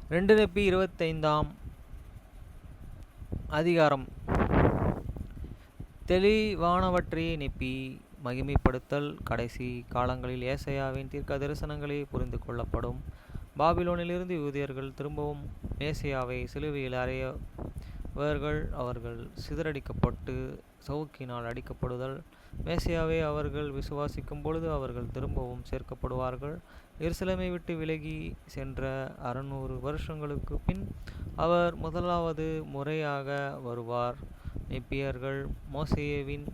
2 நெப்பி 25ஆம் அதிகாரம். தெளிவானவற்றை நெப்பி மகிமைப்படுத்தல். கடைசி காலங்களில் ஏசாயாவின் தீர்க்க தரிசனங்களே புரிந்து கொள்ளப்படும். பாபிலோனிலிருந்து யூதர்கள் திரும்பவும் மேசியாவை சிலுவையில் அறையவர்கள். அவர்கள் சிதறடிக்கப்பட்டு சவுக்கினால் அடிக்கப்படுதல். மேசியாவை அவர்கள் விசுவாசிக்கும் பொழுது அவர்கள் திரும்பவும் சேர்க்கப்படுவார்கள். எருசலேமை விட்டு விலகி சென்ற 600 வருஷங்களுக்கு பின் அவர் முதலாவது முறையாக வருவார். நெப்பியர்கள் மோசேவின்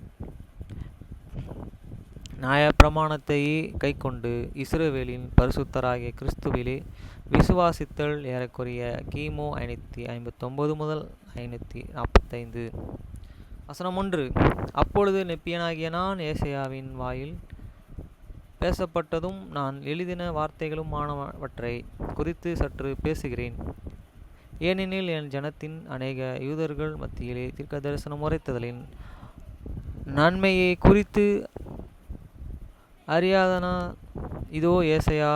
நியாயப்பிரமாணத்தையே கைக்கொண்டு இஸ்ரவேலின் பரிசுத்தராகிய கிறிஸ்துவிலே விசுவாசித்தல். ஏறக்குறைய கிமு 559 முதல் 545. வசனம் 1. அப்பொழுது நெப்பியனாகிய நான் ஏசாயாவின் வாயில் பேசப்பட்டதும் நான் எழுதின வார்த்தைகளுமானவற்றை குறித்து சற்று பேசுகிறேன். ஏனெனில் என் ஜனத்தின் அநேக யூதர்கள் மத்தியிலே தீர்க்க தரிசனம் உரைத்தலின் நன்மையை குறித்து அறியாதனா? இதோ ஏசாயா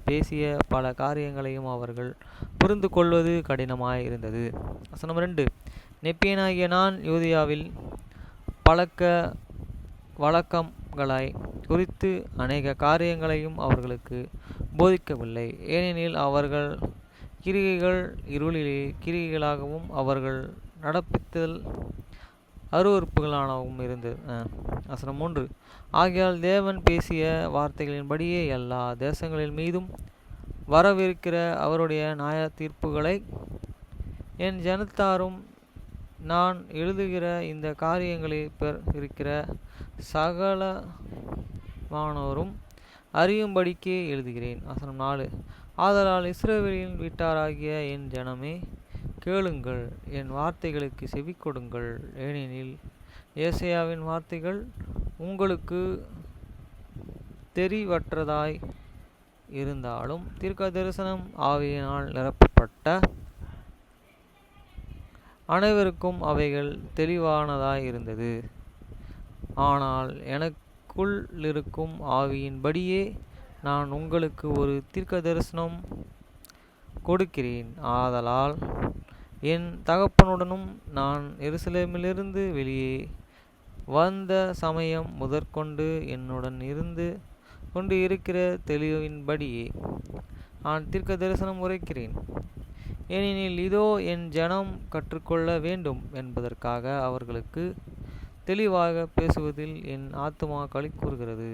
பேசிய பல காரியங்களையும் அவர்கள் புரிந்து கொள்வது கடினமாய் இருந்தது. வசனம் 2. நெப்பியனாகிய நான் யூதேயாவில் பழக்க வழக்கங்களை குறித்து அநேக காரியங்களையும் அவர்களுக்கு போதிக்கவில்லை. ஏனெனில் அவர்கள் கிரிகைகள் இருளிலே கிரிகைகளாகவும் அவர்கள் நடப்பித்தல் அருவருப்புகளாகவும் இருந்தது. வசனம் 3. ஆகையால் தேவன் பேசிய வார்த்தைகளின்படியே எல்லா தேசங்களின் மீதும் வரவிருக்கிற அவருடைய நியாய தீர்ப்புகளை என் ஜனத்தாரும் நான் எழுதுகிற இந்த காரியங்களை இருக்கிற சகலமானோரும் அறியும்படிக்கே எழுதுகிறேன். வசனம் 4. ஆதலால் இஸ்ரவேலின் வீட்டாராகிய என் ஜனமே, கேளுங்கள், என் வார்த்தைகளுக்கு செவி கொடுங்கள். ஏனெனில் ஏசாயாவின் வார்த்தைகள் உங்களுக்கு தெரிவற்றதாய் இருந்தாலும் தீர்க்க தரிசனம் ஆவியினால் நிரப்பப்பட்ட அனைவருக்கும் அவைகள் தெளிவானதாய் இருந்தது. ஆனால் எனக்குள்ளிருக்கும் ஆவியின்படியே நான் உங்களுக்கு ஒரு தீர்க்க தரிசனம் கொடுக்கிறேன். ஆதலால் என் தகப்பனுடனும் நான் எருசலேமிலிருந்து வெளியே வந்த சமயம் முதற்கொண்டு என்னுடன் இருந்து கொண்டு இருக்கிற தெளிவின்படியே நான் தீர்க்க தரிசனம் உரைக்கிறேன். ஏனெனில் இதோ என் ஜனம் கற்றுக்கொள்ள வேண்டும் என்பதற்காக அவர்களுக்கு தெளிவாக பேசுவதில் என் ஆத்துமா களி கூறுகிறது.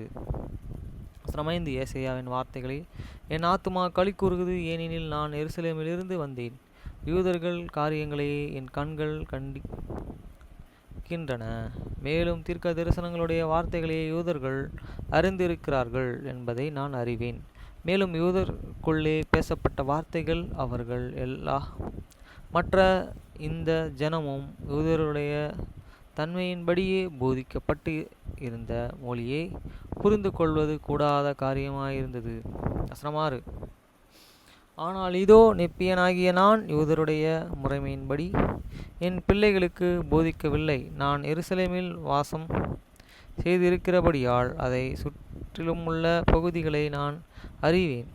வசனம் 5. ஏசாயாவின் வார்த்தைகளை என் ஆத்துமா களி கூறுகிறது. ஏனெனில் நான் எருசலேமிலிருந்து வந்தேன். யூதர்கள் காரியங்களையே என் கண்கள் கண்டிக்கின்றன. மேலும் தீர்க்க தரிசனங்களுடைய வார்த்தைகளையே யூதர்கள் அறிந்திருக்கிறார்கள் என்பதை நான் அறிவேன். மேலும் யூதருக்குள்ளே பேசப்பட்ட வார்த்தைகள் அவர்கள் எல்லா மற்ற இந்த ஜனமும் யூதருடைய தன்மையின்படியே போதிக்கப்பட்டு இருந்த மொழியை புரிந்து கொள்வது கூடாத காரியமாயிருந்தது. வசனம் 6. ஆனால் இதோ நெப்பியனாகிய நான் யூதருடைய முறைமையின்படி என் பிள்ளைகளுக்கு போதிக்கவில்லை. நான் எருசலேமில் வாசம் செய்திருக்கிறபடியால் அதை சுற்றிலுமுள்ள பகுதிகளை நான் அறிவேன்.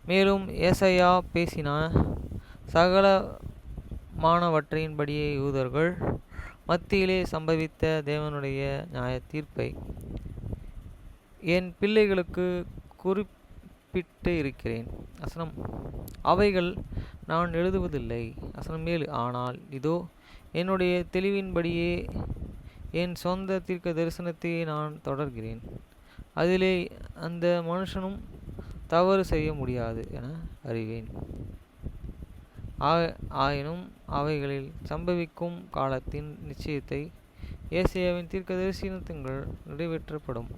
மேலும் ஏசாயா பேசின சகலமானவற்றின்படியே யூதர்கள் மத்தியிலே சம்பவித்த தேவனுடைய நியாய தீர்ப்பை என் பிள்ளைகளுக்கு குறிப்பிட்டு இருக்கிறேன். வசனம் அவைகள் நான் எழுதுவதில்லை. வசனம் 7. ஆனால் இதோ என்னுடைய தெளிவின்படியே என் சொந்த தீர்க்க தரிசனத்தையே நான் தொடர்கிறேன். அதிலே அந்த மனுஷனும் தவறு செய்ய முடியாது என அறிவேன். ஆயினும் அவைகளில் சம்பவிக்கும் காலத்தின் நிச்சயத்தை ஏசாயாவின் தீர்க்க தரிசனங்கள் நிறைவேற்றப்படும்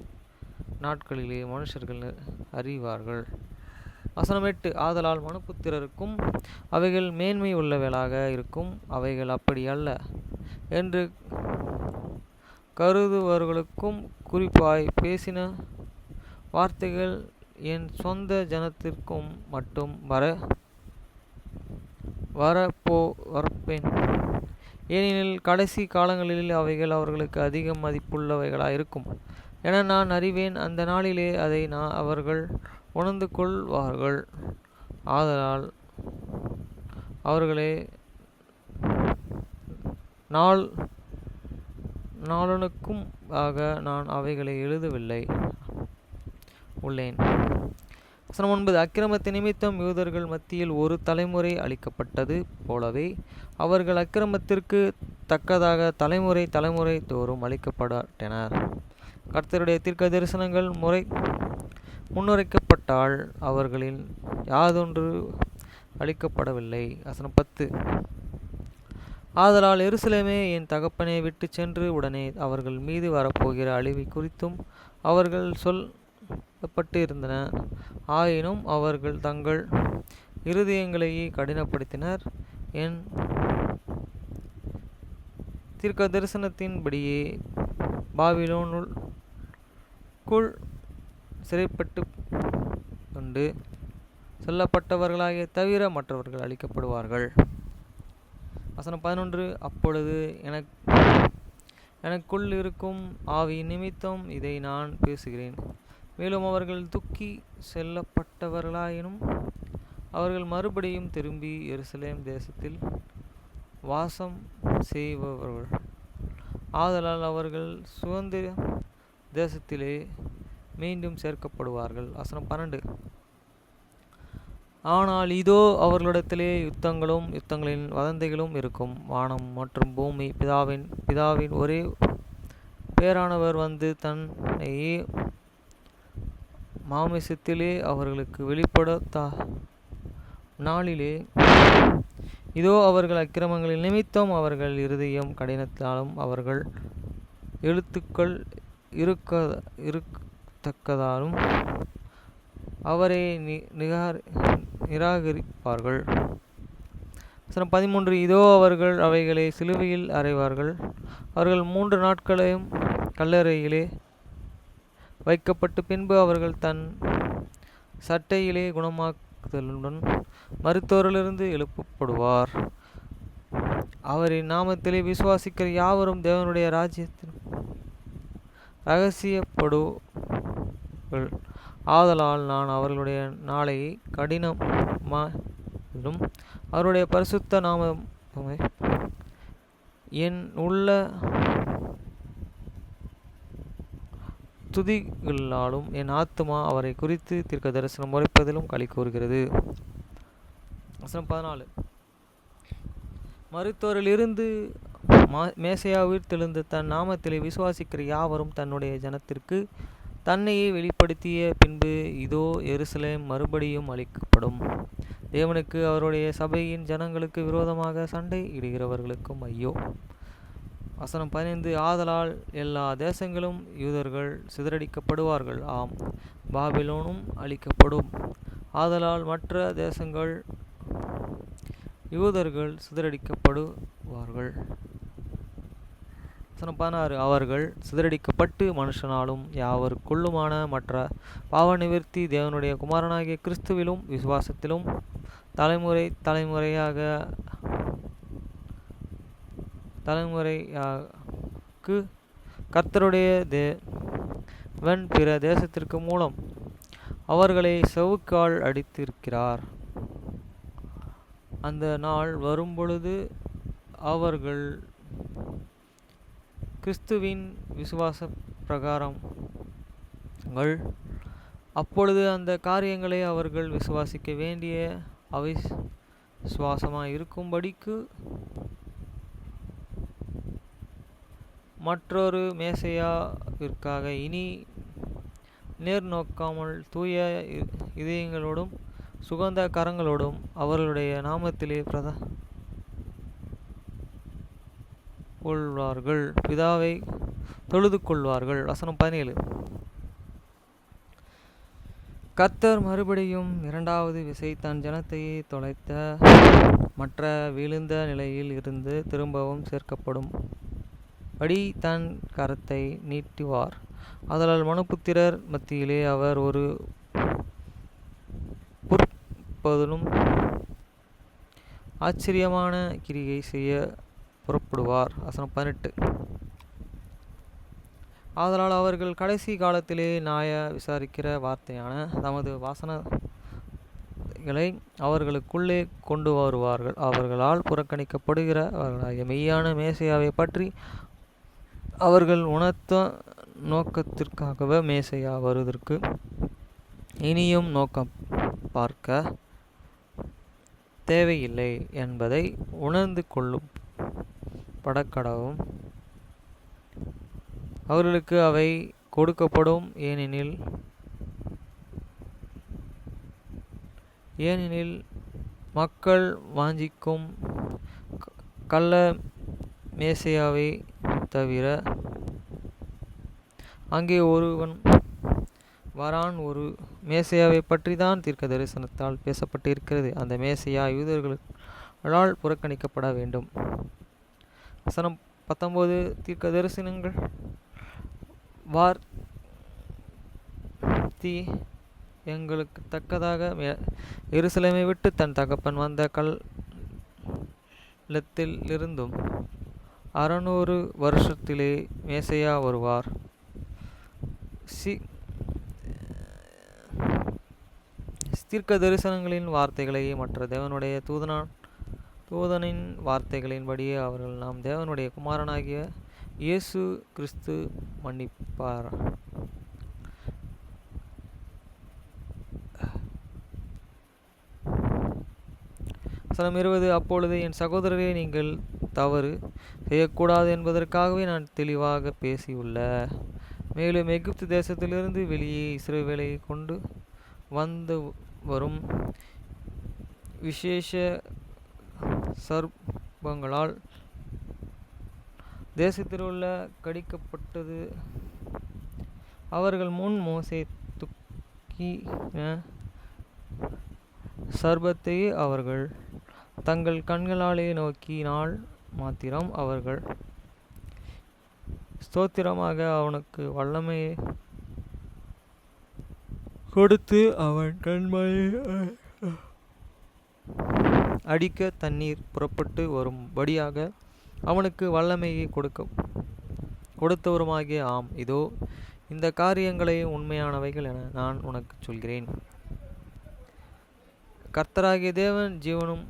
நாட்களிலே மனுஷர்கள் அறிவார்கள். வசனம் 8. ஆதலால் மனுபுத்திரருக்கும் அவைகள் மேன்மை உள்ளவைகளாக இருக்கும். அவைகள் அப்படி அல்ல என்று கருதுவர்களுக்கும் குறிப்பாய் பேசின வார்த்தைகள் என் சொந்த ஜனத்திற்கும் மட்டும் வரப்பேன். ஏனெனில் கடைசி காலங்களில் அவைகள் அவர்களுக்கு அதிக மதிப்புள்ளவைகளாயிருக்கும் என நான் அறிவேன். அந்த நாளிலே அதை அவர்கள் உணர்ந்து கொள்வார்கள். ஆதலால் அவர்களே நாளனுக்கும் ஆக நான் அவைகளை எழுதவில்லை உள்ளேன். வசனம் 9. அக்கிரமத்தை நிமித்தம் யூதர்கள் மத்தியில் ஒரு தலைமுறை அளிக்கப்பட்டது போலவே அவர்கள் அக்கிரமத்திற்கு தக்கதாக தலைமுறை தோறும் அளிக்கப்பட்டனர். கர்த்தருடைய தீர்க்க தரிசனங்கள் முன்னுரைக்கப்பட்டால் அவர்களில் யாதொன்று அளிக்கப்படவில்லை. வசனம் 10. ஆதலால் எருசலேமே, என் தகப்பனை விட்டு சென்று உடனே அவர்கள் மீது வரப்போகிற அழிவை குறித்தும் அவர்கள் சொல்லப்பட்டு இருந்தன. ஆயினும் அவர்கள் தங்கள் இருதயங்களையே கடினப்படுத்தினர். என் தீர்க்க தரிசனத்தின்படியே பாபிலோனுக்குள் சிறைப்பட்டு கொண்டு செல்லப்பட்டவர்களாகிய தவிர மற்றவர்கள் அழிக்கப்படுவார்கள். வசனம் 11. அப்பொழுது எனக்குள் இருக்கும் ஆவியின் நிமித்தம் இதை நான் பேசுகிறேன். மேலும் அவர்கள் துக்கி செல்லப்பட்டவர்களாயினும் அவர்கள் மறுபடியும் திரும்பி எருசலேம் தேசத்தில் வாசம் செய்பவர்கள். ஆதலால் அவர்கள் சுதந்திர தேசத்திலே மீண்டும் சேர்க்கப்படுவார்கள். வசனம் 12. ஆனால் இதோ அவர்களிடத்திலே யுத்தங்களின் வதந்திகளும் இருக்கும். வானம் மற்றும் பூமி பிதாவின் ஒரே பேரானவர் வந்து தன்னையே மாமிசத்திலே அவர்களுக்கு வெளிப்படுத்த நாளிலே இதோ அவர்கள் அக்கிரமங்களின் நிமித்தம் அவர்கள் இருதயம் கடினத்தாலும் அவர்கள் எழுத்துக்கள் இருக்கத்தக்கதாலும் அவரை நிராகரிப்பார்கள். வசனம் 13. இதோ அவர்கள் அவைகளை சிலுவையில் அறைவார்கள். அவர்கள் 3 நாட்களையும் கல்லறையிலே வைக்கப்பட்டு பின்பு அவர்கள் தன் சட்டையிலே குணமாக்குதலுடன் மருத்துவரிலிருந்து எழுப்பப்படுவார். அவரின் நாமத்திலே விசுவாசிக்கிற யாவரும் தேவனுடைய ராஜ்யத்தில் ரகசியப்படுவார்கள். ஆதலால் நான் அவர்களுடைய நாளை கடினமாலும் அவருடைய பரிசுத்த நாமத்தை என் உள்ள துதிகளாலும் என் ஆத்துமா அவரை குறித்து தீர்க்க தரிசனம் உரைப்பதிலும் களி கூறுகிறது. வசனம் 14. மருத்துவரில் இருந்து மேசையா உயிர்த்தெழுந்த தன் நாமத்திலே விசுவாசிக்கிற யாவரும் தன்னுடைய ஜனத்திற்கு தன்னையே வெளிப்படுத்திய பின்பு இதோ எருசலேம் மறுபடியும் அழிக்கப்படும். தேவனுக்கு அவருடைய சபையின் ஜனங்களுக்கு விரோதமாக சண்டை இடுகிறவர்களுக்கும் ஐயோ. வசனம் 15. ஆதலால் எல்லா தேசங்களும் யூதர்கள் சிதறடிக்கப்படுவார்கள். ஆம், பாபிலோனும் அழிக்கப்படும். ஆதலால் மற்ற தேசங்கள் யூதர்கள் சிதறடிக்கப்படுவார்கள். வசனம் 16. அவர்கள் சிதறடிக்கப்பட்டு மனுஷனாலும் யாவருக்குள்ளுமான மற்ற பாவ நிவர்த்தி தேவனுடைய குமாரனாகிய கிறிஸ்துவிலும் விசுவாசத்திலும் தலைமுறைக்கு கர்த்தருடைய தேவன் பிற தேசத்திற்கு மூலம் அவர்களை செவுக்கால் அடித்திருக்கிறார். அந்த நாள் வரும்பொழுது அவர்கள் கிறிஸ்துவின் விசுவாச பிரகாரங்கள் அப்பொழுது அந்த காரியங்களை அவர்கள் விசுவாசிக்க வேண்டிய அவிசுவாசமாய் இருக்கும்படிக்கு மற்றொரு மேசையாவிற்காக இனி நேர்நோக்காமல் தூய இதயங்களோடும் சுகந்த கரங்களோடும் அவர்களுடைய நாமத்திலே கொள்வார்கள், பிதாவை தொழுது கொள்வார்கள். வசனம் 17. கர்த்தர் மறுபடியும் 2வது விசை தன் ஜனத்தையே தொலைத்த மற்ற விழுந்த நிலையில் இருந்து திரும்பவும் சேர்க்கப்படும் படி தன் கரத்தை நீட்டுவார். ஆதலால் மனுபுத்திரர் மத்தியிலே அவர் ஒரு பொறுப்பதிலும் ஆச்சரியமான கிரியை செய்ய புறப்படுவார். வசனம் 18. ஆதலால் அவர்கள் கடைசி காலத்திலே விசாரிக்கிற வார்த்தையான தமது வார்த்தைகளை அவர்களுக்குள்ளே கொண்டு வருவார்கள். அவர்களால் புறக்கணிக்கப்படுகிறவர்களாகிய மெய்யான மேசியாவை பற்றி அவர்கள் உணர்த்த நோக்கத்திற்காகவே மேசியா வருவதற்கு இனியும் நோக்கம் பார்க்க தேவையில்லை என்பதை உணர்ந்து கொள்ளும் படக்கடவும் அவர்களுக்கு அவை கொடுக்கப்படும். ஏனெனில் மக்கள் வாஞ்சிக்கும் கள்ள மேசியாவை தவிர அங்கே ஒருவன் வரான். ஒரு மேசியாவை பற்றி தான் தீர்க்க தரிசனத்தால் பேசப்பட்டு இருக்கிறது. அந்த மேசியா யூதர்களால் புறக்கணிக்கப்பட வேண்டும். வசனம் 19 தீர்க்க தரிசனங்கள் வார்த்தி எங்களுக்கு தக்கதாக எருசலேமை விட்டு தன் தகப்பன் வந்த கள்ளத்தில் இருந்தும் 600 வருஷத்திலே மேசியா வருவார். தீர்க்க தரிசனங்களின் வார்த்தைகளை மற்ற தேவனுடைய தூதனின் வார்த்தைகளின்படியே அவர்கள் நாம் தேவனுடைய குமாரனாகிய இயேசு கிறிஸ்து மன்னிப்பார். வசனம் 20 அப்பொழுது என் சகோதரரே, நீங்கள் தவறு செய்யக்கூடாது என்பதற்காகவே நான் தெளிவாக பேசியுள்ள மேலும் எகிப்து தேசத்திலிருந்து வெளியே இஸ்ரவேலை கொண்டு வந்து வரும் விசேஷ சர்ப்பங்களால் தேசத்திலுள்ள கடிக்கப்பட்டது. அவர்கள் முன் மோசே துக்கின சர்ப்பத்தை அவர்கள் தங்கள் கண்களாலே நோக்கினால் மாத்திரம் அவர்கள் ஸ்தோத்திரமாக அவனுக்கு வல்லமையை கொடுத்து அவன் கண்மலை அடிக்க தண்ணீர் புறப்பட்டு வரும்படியாக அவனுக்கு வல்லமையை கொடுத்தவருமாகிய ஆம், இதோ இந்த காரியங்களை உண்மையானவைகள் என நான் உனக்கு சொல்கிறேன். கர்த்தராகிய தேவன் ஜீவனும்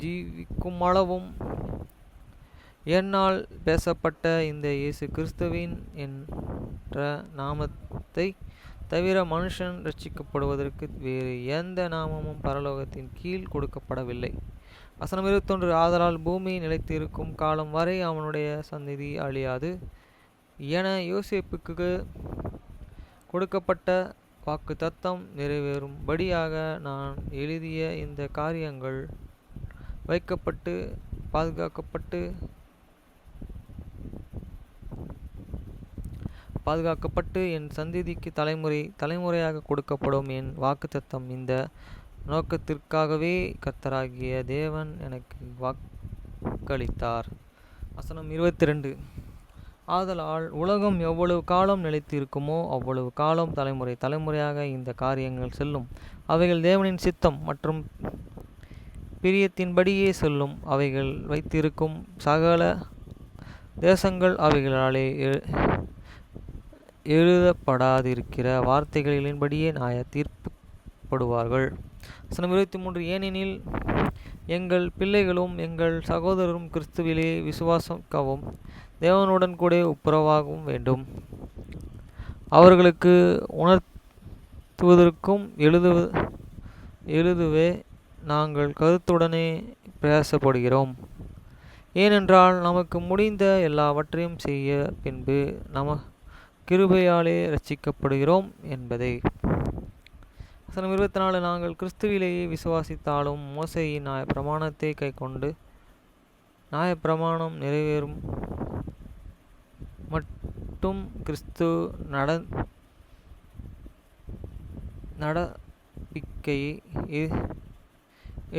ஜீவிக்கும் அளவும் என்னால் பேசப்பட்ட இந்த இயேசு கிறிஸ்துவின் என்ற நாமத்தை தவிர மனுஷன் ரட்சிக்கப்படுவதற்கு வேறு எந்த நாமமும் பரலோகத்தின் கீழ் கொடுக்கப்படவில்லை. வசனம் 21 ஆதலால் பூமி நிலைத்து இருக்கும் காலம் வரை அவனுடைய சந்நிதி அழியாது என யோசேப்புக்கு கொடுக்கப்பட்ட வாக்கு தத்தம் நிறைவேறும்படியாக நான் எழுதிய இந்த காரியங்கள் வைக்கப்பட்டு பாதுகாக்கப்பட்டு என் சந்ததிக்கு தலைமுறையாக கொடுக்கப்படும். என் வாக்குத்தத்தம் இந்த நோக்கத்திற்காகவே கர்த்தராகிய தேவன் எனக்கு வாக்களித்தார். வசனம் 22 ஆதலால் உலகம் எவ்வளவு காலம் நிலைத்து இருக்குமோ அவ்வளவு காலம் தலைமுறையாக இந்த காரியங்கள் செல்லும். அவைகள் தேவனின் சித்தம் மற்றும் பிரியத்தின்படியே செல்லும். அவைகள் வைத்திருக்கும் சகல தேசங்கள் அவைகளாலே எழுதப்படாதிருக்கிற வார்த்தைகளின்படியே நியாய தீர்ப்புப்படுவார்கள். வசனம் 23 ஏனெனில் எங்கள் பிள்ளைகளும் எங்கள் சகோதரரும் கிறிஸ்துவிலே விசுவாசிக்கவும் தேவனுடன் கூட ஒப்புரவாகவும் வேண்டும். அவர்களுக்கு உணர்த்துவதற்கும் எழுதுவே நாங்கள் கருத்துடனே பிரயாசப்படுகிறோம். ஏனென்றால் நமக்கு முடிந்த எல்லாவற்றையும் செய்ய பின்பு கிருபையாலே ரட்சிக்கப்படுகிறோம் என்பதை. வசனம் 24 நாங்கள் கிறிஸ்துவிலேயே விசுவாசித்தாலும் மோசேயின் நியாயப்பிரமாணத்தை கைக்கொண்டு நியாயப்பிரமாணம் நிறைவேறும் மட்டும் கிறிஸ்து நடப்பிக்கையை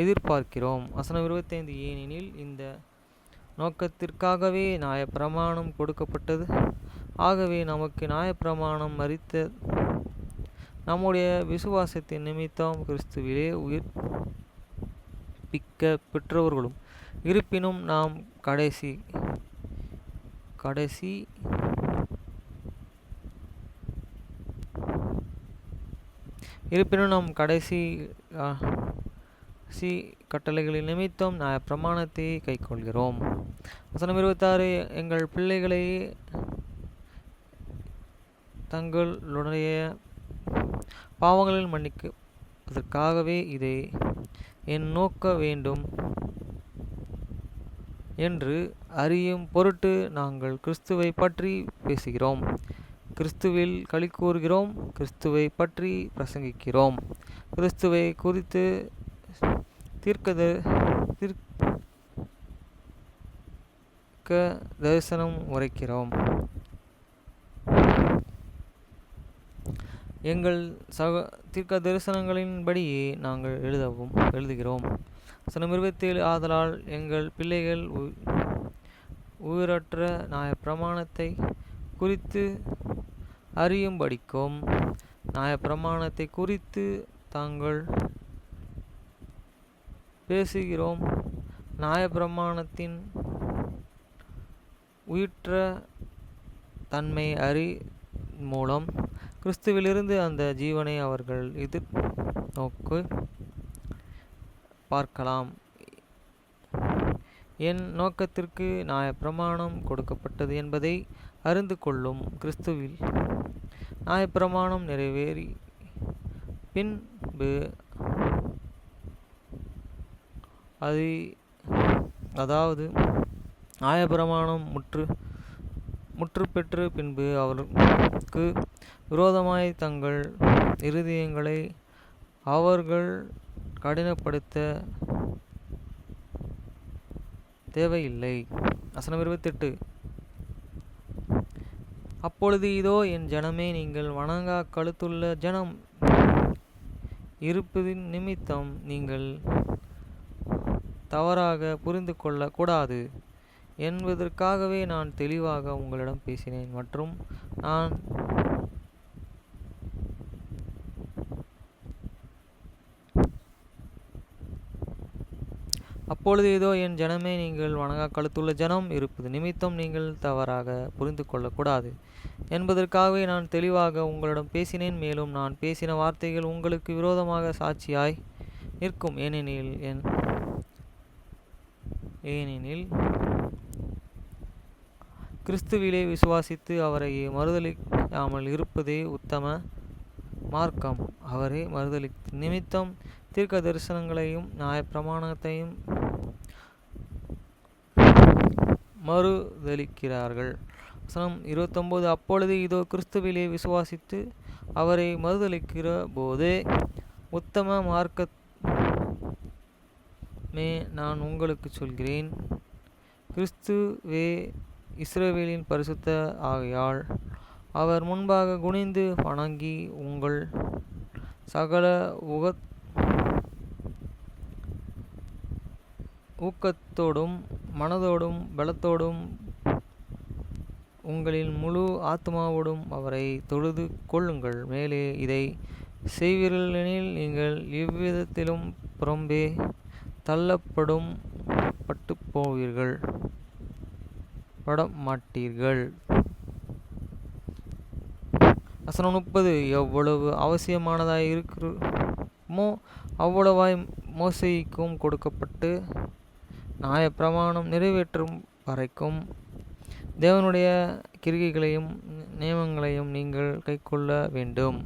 எதிர்பார்க்கிறோம். வசனம் 25 ஏனெனில் இந்த நோக்கத்திற்காகவே நியாயப்பிரமாணம் கொடுக்கப்பட்டது. ஆகவே நமக்கு நியாயப்பிரமாணம் மரித்த நம்முடைய விசுவாசத்தின் நிமித்தம் கிறிஸ்துவிலே உயிர்ப்பிக்க பெற்றவர்களும் இருப்பினும் நாம் கடைசி இருப்பினும் நம் கடைசி கட்டளைகளின் நிமித்தம் பிரமாணத்தை கைக்கொள்கிறோம். வசனம் 26. எங்கள் பிள்ளைகளை தங்களுடைய பாவங்களில் மன்னிக்க அதற்காகவே இதை என் நோக்க வேண்டும் என்று அறியும் பொருட்டு நாங்கள் கிறிஸ்துவை பற்றி பேசுகிறோம், கிறிஸ்துவில் களி கூறுகிறோம், கிறிஸ்துவை பற்றி பிரசங்கிக்கிறோம், கிறிஸ்துவை குறித்து தீர்க்க தரிசனம் உரைக்கிறோம். எங்கள் தீர்க்க தரிசனங்களின்படியே நாங்கள் எழுதுகிறோம். வசனம் 27. ஆதலால் எங்கள் பிள்ளைகள் உயிரற்ற நியாயப்பிரமாணத்தை குறித்து அறியும்படிக்கும் நியாயப்பிரமாணத்தை குறித்து தாங்கள் பேசுகிறோம். நியாயப்பிரமாணத்தின் உயிரற்ற தன்மை மூலம் கிறிஸ்துவிலிருந்து அந்த ஜீவனை அவர்கள் எதிர்நோக்கி பார்க்கலாம். என் நோக்கத்திற்கு நியாயப்பிரமாணம் கொடுக்கப்பட்டது என்பதை அறிந்து கொள்ளும். கிறிஸ்துவில் நியாயப்பிரமாணம் நிறைவேறி பின்பு அதாவது நியாயப்பிரமாணம் முற்று பெற்று பின்பு அவருக்கு விரோதமாய் தங்கள் இருதயங்களை அவர்கள் கடினப்படுத்த தேவையில்லை. வசனம் 28. அப்பொழுது இதோ என் ஜனமே, நீங்கள் வணங்கா கழுத்துள்ள ஜனம் இருப்பதின் நிமித்தம் நீங்கள் தவறாக புரிந்து கொள்ள கூடாது என்பதற்காகவே நான் தெளிவாக உங்களிடம் பேசினேன். மற்றும் நான் அப்பொழுது இதோ என் ஜனமே, நீங்கள் வணங்கா கழுத்துள்ள ஜனம் இருப்பது நிமித்தம் நீங்கள் தவறாக புரிந்து கொள்ளக்கூடாது என்பதற்காகவே நான் தெளிவாக உங்களிடம் பேசினேன். மேலும் நான் பேசின வார்த்தைகள் உங்களுக்கு விரோதமாக சாட்சியாய் நிற்கும். ஏனெனில் கிறிஸ்துவிலே விசுவாசித்து அவரை மறுதலிக்காமல் இருப்பதே உத்தம மார்க்கம். அவரை மறுதலித்த நிமித்தம் தீர்க்க தரிசனங்களையும் நியாயப்பிரமாணத்தையும் மறுதலிக்கிறார்கள். வசனம் 29. அப்பொழுது இதோ கிறிஸ்துவிலே விசுவாசித்து அவரை மறுதலிக்கிற போதே உத்தம மார்க்கமே நான் உங்களுக்கு சொல்கிறேன். கிறிஸ்துவே இஸ்ரவேலின் பரிசுத்த ஆகையால் அவர் முன்பாக குனிந்து வணங்கி உங்கள் சகல ஊக்கத்தோடும் மனதோடும் பலத்தோடும் உங்களின் முழு ஆத்மாவோடும் அவரை தொழுது கொள்ளுங்கள். மேலே இதை செய்வீர்களெனில் நீங்கள் எவ்விதத்திலும் புறம்பே பட்டு படமாட்டீர்கள். வசனம் 30. எவ்வளவு அவசியமானதாய் இருக்கிறமோ அவ்வளவாய் மோசேக்கும் கொடுக்கப்பட்டு நியாயப்பிரமாணம் நிறைவேற்றும் வரைக்கும் தேவனுடைய கிரியைகளையும் நியமங்களையும் நீங்கள் கைக்கொள்ள வேண்டும்.